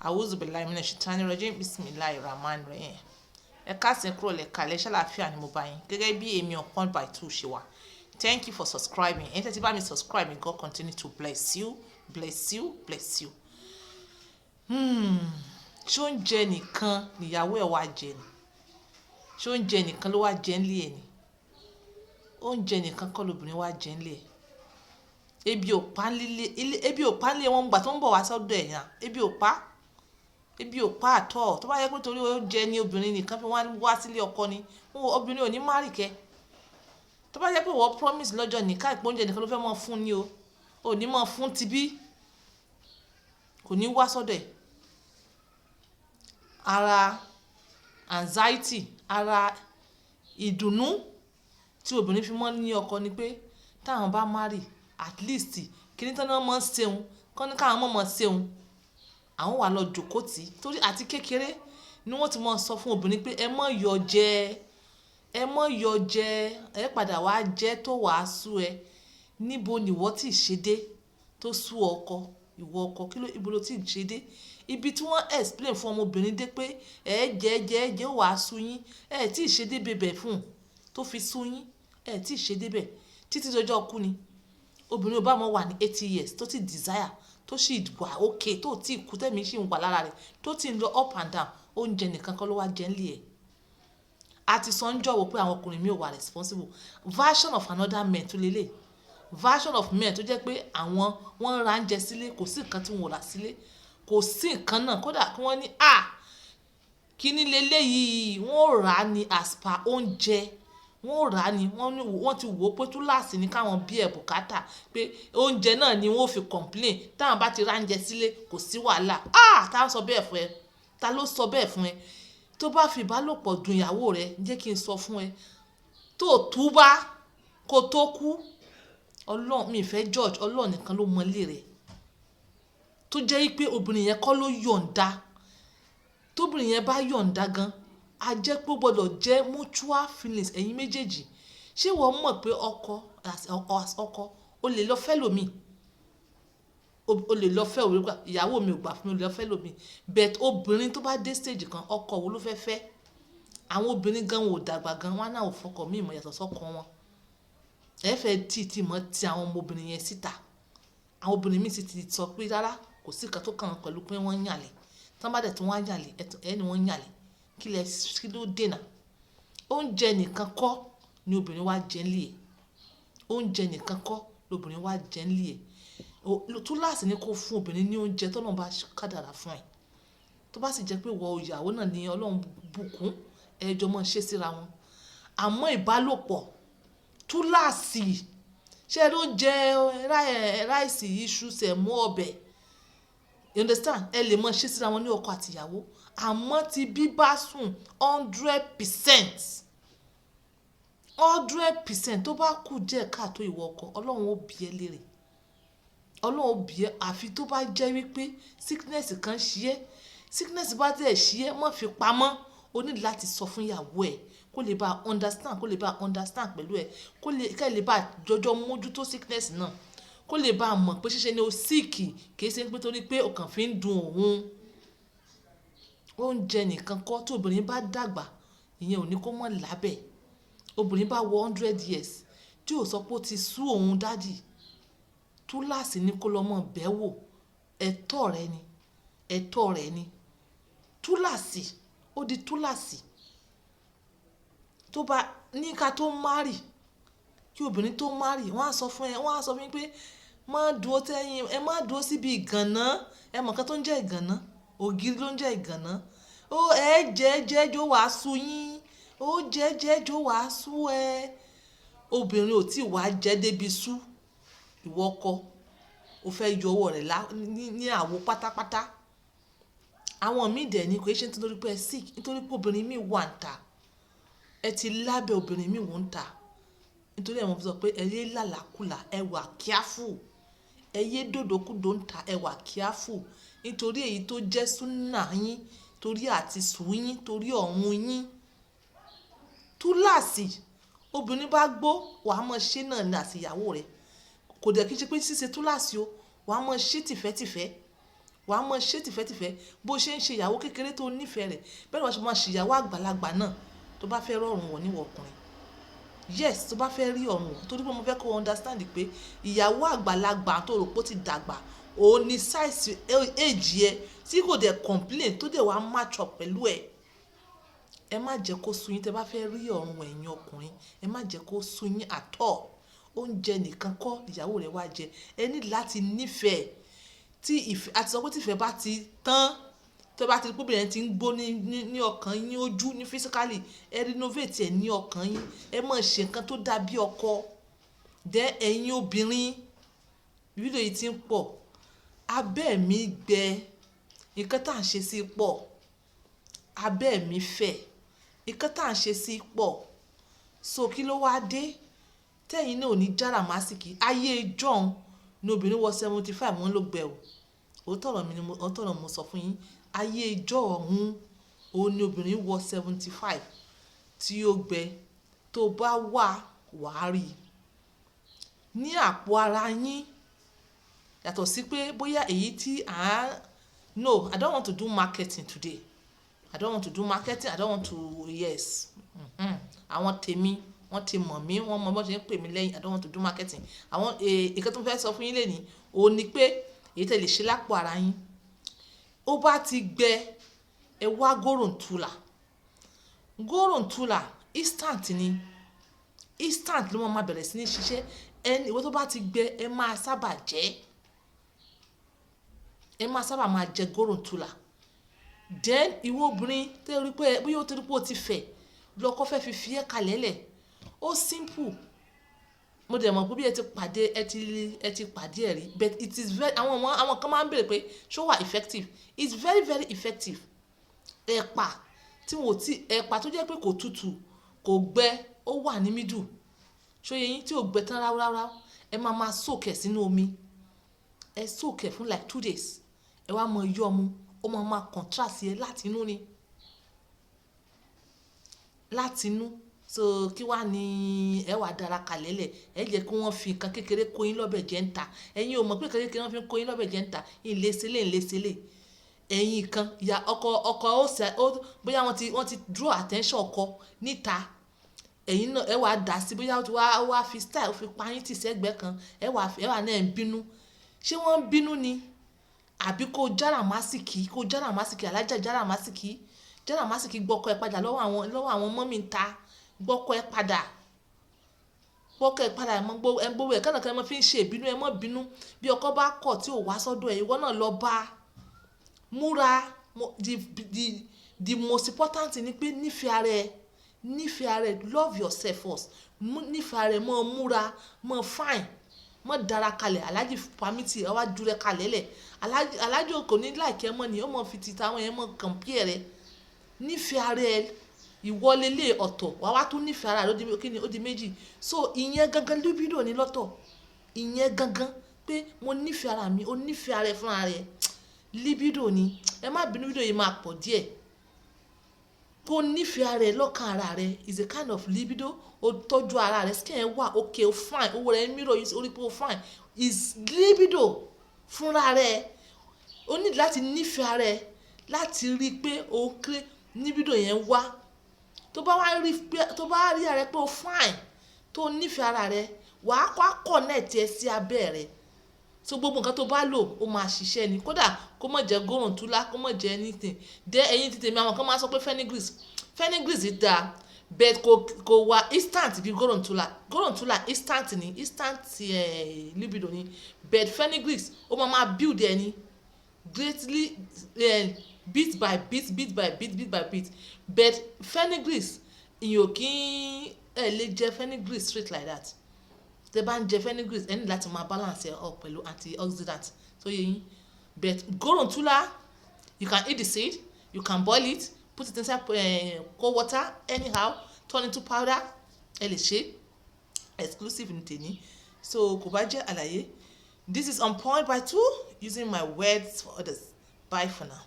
A'udhu billahi minash shaitani rajim. Bismillahir rahmanir rahim. Ẹ káàsán kúrò lẹ́ka lẹ́ṣẹ́ láàfíà ni mo bá yín gẹ́gẹ́ bí èmi ọ̀kan by two ṣe wà. Thank you for subscribing. Ẹ̀yin tẹ́tí bá mi subscribe, may God continue to bless you, bless you, bless you. Ṣé oúnjẹ nìkan nìyàwó ẹ̀ wá jẹ ni? Ṣé oúnjẹ nìkan ló wá jẹ nílé ẹ̀ ni? Oúnjẹ nìkan kọ́ lobìnrin wá jẹ nílé ẹ̀. Ebi ò pa nílé wọn gbà tó ń bọ̀ wá sọ́dọ̀ ẹ̀ yẹn. Ebi ò pa àtọ̀. Tó bá yẹ pé torí oúnjẹ ni obìnrin nìkan fi wá sílé ọkọ ni, obìnrin ò ní má rì kẹ́. Tó bá yẹ pé wọ́n promise lọ́jọ́ nìkan ìpò oúnjẹ nìkan ló fẹ́ mọ́ fún ni o, ò ní mọ́ fún ti bí, kò ní wá sọ́dọ̀ ẹ̀. Ara anxiety, ara ìdùnnú tí obìnrin fi mọ́ ní ọkọ ni pé táwọn bá marry at least kí ní tán náà mọ́ ṣeun, kọ́ ní káwọn mọ́ ṣeun, àwọn wà lọ jòkó tì í. Torí àti kékeré ni wọ́n ti mọ́ sọ fún obìnrin pé ẹ mọ́ yọ jẹ, ẹ padà wá jẹ tó wàá sú ẹ. Níbo ni ìwọ tí ì ṣe dé tó sú ọkọ, ìwọ ọkọ kí ló ibo ló tí ì ṣe dé? Ibi tí wọ́n explain fún ọmọbìnrin dé pé ẹ jẹ wàá sú yín, ẹ tí ì ṣe dé bẹ̀bẹ̀ fún tó fi sú yín, ẹ tí ì ṣe dé bẹ̀ títí dọjọ́ kú ni. Obìnrin ò bá mọ́ wà ní 80 years tó ti desire, tó sì wà okay, tó ti kú tẹ́mi sì ń wà lára rẹ̀, tó ti ń lọ up and down, oúnjẹ nìkan kọ́ ló wá jẹ nílé ẹ̀. A ti sọ ń jọ̀wọ́ pé àwọn ọkùnrin mi ò wà responsible. Version of another men tó lélẹ̀. Version of men tó jẹ́ pé àwọn wọ́n ra oúnjẹ sílé, kò sí nǹkan tí wọ́n rà sílé, kò sí nǹkan náà. Kódà kí wọ́n ní kí ní leléyìí, wọ́n rà á ní as per oúnjẹ. Wọ́n rà á ní wọ́n ti wò ó pé túláàsì ní káwọn bí ẹ̀ bùkátà pé oúnjẹ náà ni wọ́n fi complain. Táwọn bá ti ra oúnjẹ sílé kò sí wàhálà. Ta sọ bẹ́ẹ̀ fún ẹ? Ta ló sọ bẹ́ẹ̀ fún ẹ? Tó bá fi ìbálòpọ̀ dùn ìyàwó rẹ, jẹ́ kí n sọ fún ẹ, tó túbá kó tó kú, Ọlọ́run mi fẹ́ George, Ọlọ́run nìkan ló mọ ilé rẹ̀. Tó jẹ́ pé obìnrin yẹn kọ́ ló yọ̀ǹda. Tóbìnrin yẹn bá yọ̀ǹda gan, a jẹ́ pé ó gbọ́dọ̀ jẹ́ mutual feelings ẹ̀yin méjèèjì. Ṣé wọ́n mọ̀ pé ọkọ o lè lọ fẹ́ lòmíì? O lè lọ fẹ́ òwe gbà ìyàwó mi ò gbà fún mi, o lè lọ fẹ́ lòmíì. But obìnrin tó bá dé stage kan, ọkọ wo ló fẹ́ fẹ́? Àwọn obìnrin gan ò dàgbà gan, wọ́n náà ò fọkọ mí ìmọ̀ yàtọ̀ sọ́kọ wọn. Ẹ fẹ́ tí mọ́ ti àwọn ọmọbìnrin yẹn síta. Àwọn obìnrin mi sì ti sọ pé rárá, kò sí nǹkan tó kàn wọ́n pẹ̀lú pé wọ́n ń yànlẹ̀. Tán bá dẹ̀ tí wọ́n á yànlẹ̀, ẹni wọ́n ń yànlẹ̀. Kí ló dènà? Oúnjẹ nìkan kọ́ ni obìnrin wá jẹ nílé ẹ̀. Oúnjẹ nìkan kọ́ lobìnrin wá jẹ nílé ẹ̀. Túláàsì ni kó fún obìnrin ní oúnjẹ tó náà bá kádàrá fún ẹ. Tó bá sì jẹ́ pé ìwọ ìyàwó náà ni Ọlọ́run bùkún, ẹjọ́ mọ́ ṣe síra wọn. Àmọ́ ìbálòpọ̀ túláàsì, ṣé ló jẹ ráìsì, iṣu, sẹ̀mó, ọbẹ̀? You understand? Ẹ lè mọ́ ṣe síra wọn ní ọkọ àti ìyàwó. Àmọ́ ti bíbá sùn 100% tó bá kù díẹ̀ káàtó ìwọ ọkọ, Ọlọ́run ó bi ẹ́ léèrè. Ọlọ́run ó bi ẹ́ àfi tó bá jẹ́ wípé sickness kan ṣí ẹ́. Sickness bá tẹ̀ ṣí ẹ́, má fi pamọ́. O ní láti sọ fún ìyàwó ẹ̀ kó lè bá understand pẹ̀lú ẹ̀, kẹ́ lè bá jọjọ mójútó sickness náà, kó lè bá mọ̀ pé ṣíṣe ni o sick, kì í ṣe pé torí pé ọkàn fi ń dùn òun. Oúnjẹ nìkan kọ́. Tí obìnrin bá dàgbà, ìyẹn ò ní kó mọ̀ lábẹ́. Obìnrin bá wọ 100 years tí ò sọ pé ó ti sú òun dádì, túláàsì ni kó lọ mọ̀ bẹ́ẹ̀ wò. Ẹ̀tọ́ rẹ ni. Túláàsì, ó di túláàsì. Tó bá ní ká tó marry, kí obìnrin tó marry, wọ́n á sọ fún mi pé má dúró síbi ìgànná. Ẹ mọ̀ nǹkan tó ń jẹ́ ìgànná? Ògiri ló ń jẹ́ ìgànná. Ẹ jẹ́ jó wàá sú yín. Ó jẹ́ jó wàá sú ẹ. Obìnrin ò tí wàá jẹ́ débi sú. Ìwọ ọkọ, o fẹ́ yọ ọwọ́ rẹ̀ ní àwo pátápátá. Àwọn míì dẹ̀ ní kò ṣe nítorí pé ẹ sick, nítorí pé obìnrin mi wà ń ta. Ẹ ti lábẹ́ obìnrin mi wò ń ta. Nítorí ẹ̀ wọ́n fi sọ pé ẹ yé làlàkùlà, ẹ wà careful. Ẹ yé dòdòkúdò ń ta, ẹ wà careful. Nítorí èyí tó jẹ́ súnà yín, torí àti sùn yín, torí ọ̀run yín. Túláàsì, obìnrin bá gbó, wàá mọ̀ ṣe náà ní àti ìyàwó rẹ̀. Kò dẹ̀ kí n ṣe pé ṣíṣe túláàsì o, wàá mọ̀ ṣe tìfẹ́tìfẹ́. wàá mọ̀ ṣe tìfẹ́tìfẹ́ bó ṣe ń ṣe ìyàwó kékeré tó nífẹ̀ẹ́ rẹ̀ bẹ́ẹ̀ ni wọ́n ṣe máa ṣe ìyàwó àgbàlagbà náà tó bá fẹ́ rọrùn wọ̀ níwọ̀ ọkùnrin. Yes, tó bá fẹ́ rí ọ̀run wọ̀ torí pé mo fẹ́ kó understand pé ìyàwó àgbàlagbà tó rò pé ó ti dàgbà òun ni size age yẹ tí kò dẹ̀ complain tó dẹ̀ wá match up pẹ̀lú ẹ̀. Ẹ má jẹ́ kó sú yín tẹ́ bá fẹ́ rí ọ̀run ẹ̀yin ọkùnrin, ẹ má jẹ́ kó sú yín at all. Oúnjẹ nìkan kọ́ ìyàwó rẹ̀ wá jẹ, ẹ ní láti nífẹ̀ẹ́. Tí ìfẹ́ àti sọ pé tí ìfẹ́ bá ti tán, tó bá ti rí pé obìnrin ti ń gbó ní ọkàn yín, ojú ní physically, ẹ renovate ẹ ní ọkàn yín, ẹ má ṣe nǹkan tó dàbí ọkọ. Then ẹ̀yin obìnrin, fídíò yìí ti ń pọ̀, abẹ́ mi gbẹ, nǹkan tá à ń ṣe sí pọ̀, abẹ́ mi fẹ̀, nǹkan tá à ń ṣe sí pọ̀. So kí ló wá dé tẹ́yìn náà ò ní jára màsíkì? Ayé john ní obìnrin wọ 75 wọn ló gbẹ o. Òótọ́ mo sọ fún yín, ayé john òun ní obìnrin wọ 75 tí ó gbẹ. Tó bá wàá rí ní àpò ara yín. Yàtọ̀ sí pé bóyá èyí tí no, I don't want to do marketing today. I don't want to do marketing. I don't want to, yes. Àwọn tèmi wọ́n ti mọ̀ mí, wọ́n mọ bó ṣe ń pè mí lẹ́yìn. I don't want to do marketing. Àwọn ìkan tó fẹ́ sọ fún yín lẹ́ni òun ni pé èyí tẹ́ lè ṣe lápò ara yín. Ó bá ti gbẹ, ẹ wá Gorontula. Gorontula instant ni. Instant ló máa bẹ̀rẹ̀ sí ní ṣiṣẹ́. Ẹni ìwọ tó bá ti gbẹ, ẹ máa sábà jẹ. Ẹ máa sábà máa jẹ Gorontula. Then ìwọ obìnrin tẹ́ rí pé bóyá ó ti rí pé ó ti fẹ̀ lọ́kọ fẹ́ fi ẹ́ kalẹ̀ lẹ̀. Ó simple. Mo dẹ̀ mọ̀ pé bí ẹ ti pàdé ẹ̀ rí, but it is very, àwọn kan máa ń bèèrè pé ṣó wà effective. It's very very effective. Ẹ̀pà tó jẹ́ pé kò tutù kò gbẹ, ó wà ní middle. Ṣó yẹ yín tí ò gbẹ tán ráúráú, ẹ máa soak ẹ̀ sínú omi. Ẹ soak ẹ̀ fún like 2 days. Ẹ wá mọ yọ́ mu, ó máa contrast ẹ láti inú ni. Láti inú. So kí wá ní ẹ wà dára kalẹ̀ lẹ̀, ẹ jẹ́ kí wọ́n fi nǹkan kékeré kó yín lọ́bẹ̀ jẹ́ ń ta. Ẹ̀yin ò mọ̀ pé nǹkan kékeré wọ́n fi kó yín lọ́bẹ̀ jẹ́ ń ta. Ìlésílẹ̀. Ẹ̀yin kan ya ọkọ bóyá wọ́n ti draw attention ọkọ níta. Ẹ̀yin náà ẹ wà dà sí, bóyá ó wá fi style fi pa yín tì sẹ́gbẹ́ kan. Ẹ wà náà ń bínú. Ṣé wọ́n ń bínú ni? Àbí kó jára màsíkì, alájà jára màsíkì gbọ́kọ ẹ padà lọ́wọ́ àwọn mọ́mì ń ta. Gbọ́kọ ẹ padà ẹ gbówó ẹ kánà kan ẹ mọ́ fi ń ṣe ìbínú, ẹ mọ́ bínú. Bí ọkọ bá kọ̀ tí ò wá sọ́dọ̀ ẹ, ìwọ náà lọ bá. Múra. The most important thing ni pé nífẹ̀ẹ́ ara ẹ, love yourself first. Nífẹ̀ẹ́ ara ẹ, mọ́ múra, mọ́ fine, mọ́ dára kalẹ̀. Alájì pàmìtì ẹ wá jùlẹ̀ kalẹ̀ lẹ̀. Alájì kò ní láìkẹ́ mọ́ ni ó mọ́ fi tita àwọn ẹ mọ́ compare rẹ. Nífẹ̀ẹ́ ara ẹ, ìwọlé lé ọ̀tọ̀, wá tún nífẹ̀ẹ́ ara rẹ ó di méjì. So ìyẹn gangan libido ní lọ́tọ̀. Ìyẹn gangan pé mo nífẹ̀ẹ́ ara mi, ó nífẹ̀ẹ́ ara ẹ fún ara rẹ. Libido ni. Ẹ má bínú, fídíò yìí máa pọ̀ díẹ̀. Kó nífẹ̀ẹ́ ara ẹ lọ́kàn ara rẹ is a kind of libido. Ó tọ́jú ara rẹ, skin ẹ wà okay, ó fine, owó rẹ ń mirror orí pé ó fine. Is libido fúnra rẹ. Ó ní láti nífẹ̀ẹ́ ara ẹ láti rí pé ó kéré libido yẹn wá. Tó bá rí ara rẹ pé ó fine, tó nífẹ̀ẹ́ ara rẹ, wàá connect ẹ sí abẹ́ rẹ. So gbogbo nǹkan tó bá lò ó máa ṣiṣẹ́ ni. Kódà kó má jẹ́ Gorontula, kó má jẹ́ anything. Ẹ̀yin ti tèmi àwọn kan máa sọ pé Fenugreek dá, but kò wá instant bí Gorontula instant ni, libido ni. But Fenugreek ó máa build ẹ ni greatly, bit by bit. But Fenugreek ìyẹn ò kí lè jẹ Fenugreek straight like that. Tẹ́ bá ń jẹ Fenugreek ẹ ní láti máa balance ẹ up pẹ̀lú antioxidant. So yẹ yín. But Gorontula, you can eat the seed, you can boil it, put it inside cold water anyhow, turn into powder. Ẹ lè ṣe exclusive ní tèmi. So kò bá jẹ́ àlàyé. This is On Point by 2, using my words for others. Bye for now.